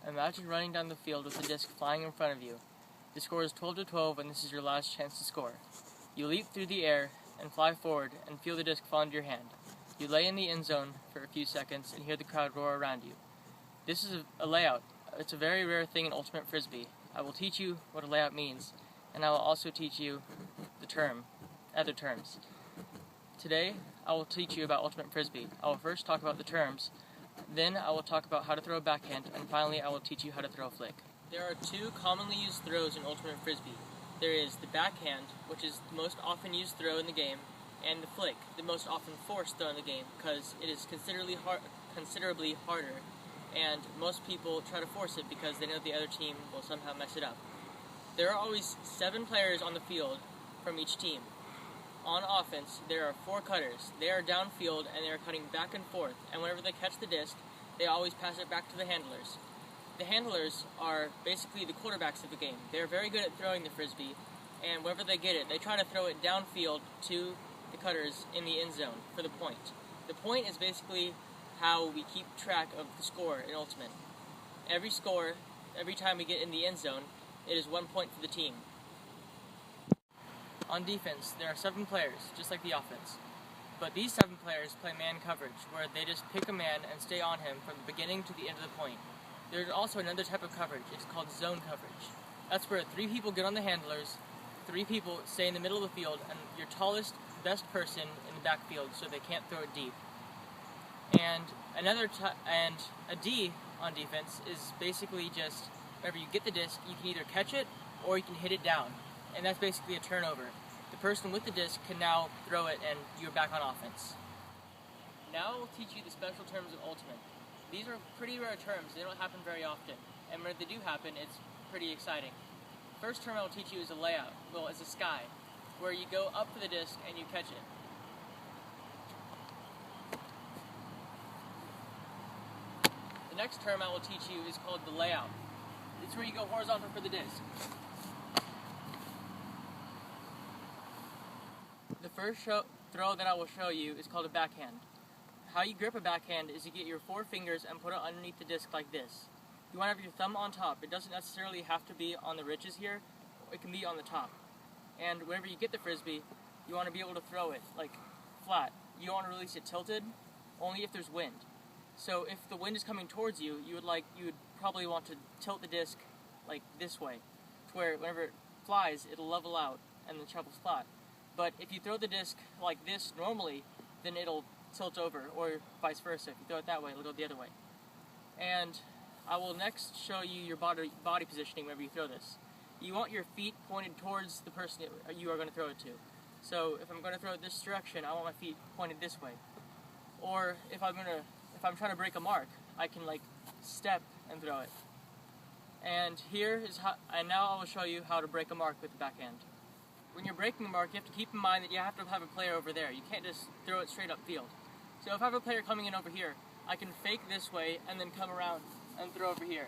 Imagine running down the field with the disc flying in front of you. The score is 12-12 and this is your last chance to score. You leap through the air and fly forward and feel the disc fall into your hand. You lay in the end zone for a few seconds and hear the crowd roar around you. This is a layout. It's a very rare thing in Ultimate Frisbee. I will teach you what a layout means, and I will also teach you other terms. Today, I will teach you about Ultimate Frisbee. I will first talk about the terms, then I will talk about how to throw a backhand, and finally I will teach you how to throw a flick. There are two commonly used throws in Ultimate Frisbee. There is the backhand, which is the most often used throw in the game, and the flick, the most often forced throw in the game, because it is considerably harder, and most people try to force it because they know the other team will somehow mess it up. There are always 7 players on the field from each team. On offense, there are 4 cutters. They are downfield and they are cutting back and forth, and whenever they catch the disc, they always pass it back to the handlers. The handlers are basically the quarterbacks of the game. They are very good at throwing the Frisbee, and wherever they get it, they try to throw it downfield to the cutters in the end zone for the point. The point is basically how we keep track of the score in Ultimate. Every time we get in the end zone, it is 1 point for the team. On defense, there are 7 players, just like the offense. But these 7 players play man coverage, where they just pick a man and stay on him from the beginning to the end of the point. There's also another type of coverage. It's called zone coverage. That's where 3 people get on the handlers, 3 people stay in the middle of the field, and your tallest, best person in the backfield so they can't throw it deep. And a D on defense is basically just whenever you get the disc, you can either catch it or you can hit it down. And that's basically a turnover. The person with the disc can now throw it and you're back on offense. Now I'll teach you the special terms of Ultimate. These are pretty rare terms, they don't happen very often. And when they do happen, it's pretty exciting. First term I will teach you is a layout, is a sky, where you go up for the disc and you catch it. The next term I will teach you is called the layout. It's where you go horizontal for the disc. The first throw that I will show you is called a backhand. How you grip a backhand is you get your 4 fingers and put it underneath the disc like this. You want to have your thumb on top. It doesn't necessarily have to be on the ridges here. It can be on the top. And whenever you get the Frisbee, you want to be able to throw it like flat. You don't want to release it tilted, only if there's wind. So if the wind is coming towards you, you would probably want to tilt the disc like this way, to where whenever it flies, it'll level out and the shovel's flat. But if you throw the disc like this normally, then it'll tilt over, or vice versa. If you throw it that way, it'll go the other way. And I will next show you your body positioning whenever you throw this. You want your feet pointed towards the person you are going to throw it to. So if I'm going to throw it this direction, I want my feet pointed this way. Or if I'm trying to break a mark, I can step and throw it. And now I will show you how to break a mark with the backhand. When you're breaking a mark, you have to keep in mind that you have to have a player over there. You can't just throw it straight upfield. So if I have a player coming in over here, I can fake this way and then come around and throw over here.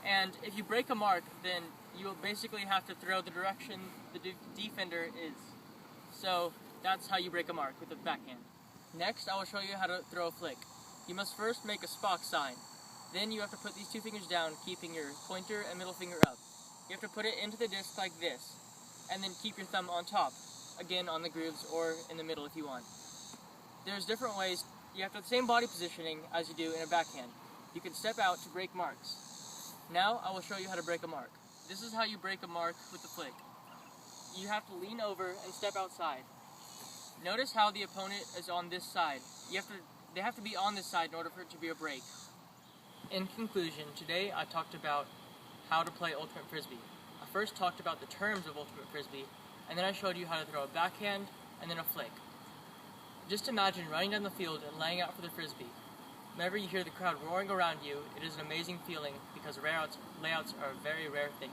And if you break a mark, then you will basically have to throw the direction the defender is. So that's how you break a mark with the backhand. Next, I will show you how to throw a flick. You must first make a Spock sign. Then you have to put these 2 fingers down, keeping your pointer and middle finger up. You have to put it into the disc like this, and then keep your thumb on top, again on the grooves or in the middle if you want. There's different ways. You have to have the same body positioning as you do in a backhand. You can step out to break marks. Now I will show you how to break a mark. This is how you break a mark with the flick. You have to lean over and step outside. Notice how the opponent is on this side. They have to be on this side in order for it to be a break. In conclusion, today I talked about how to play Ultimate Frisbee. I first talked about the terms of Ultimate Frisbee, and then I showed you how to throw a backhand and then a flick. Just imagine running down the field and laying out for the Frisbee. Whenever you hear the crowd roaring around you, it is an amazing feeling because layouts are a very rare thing.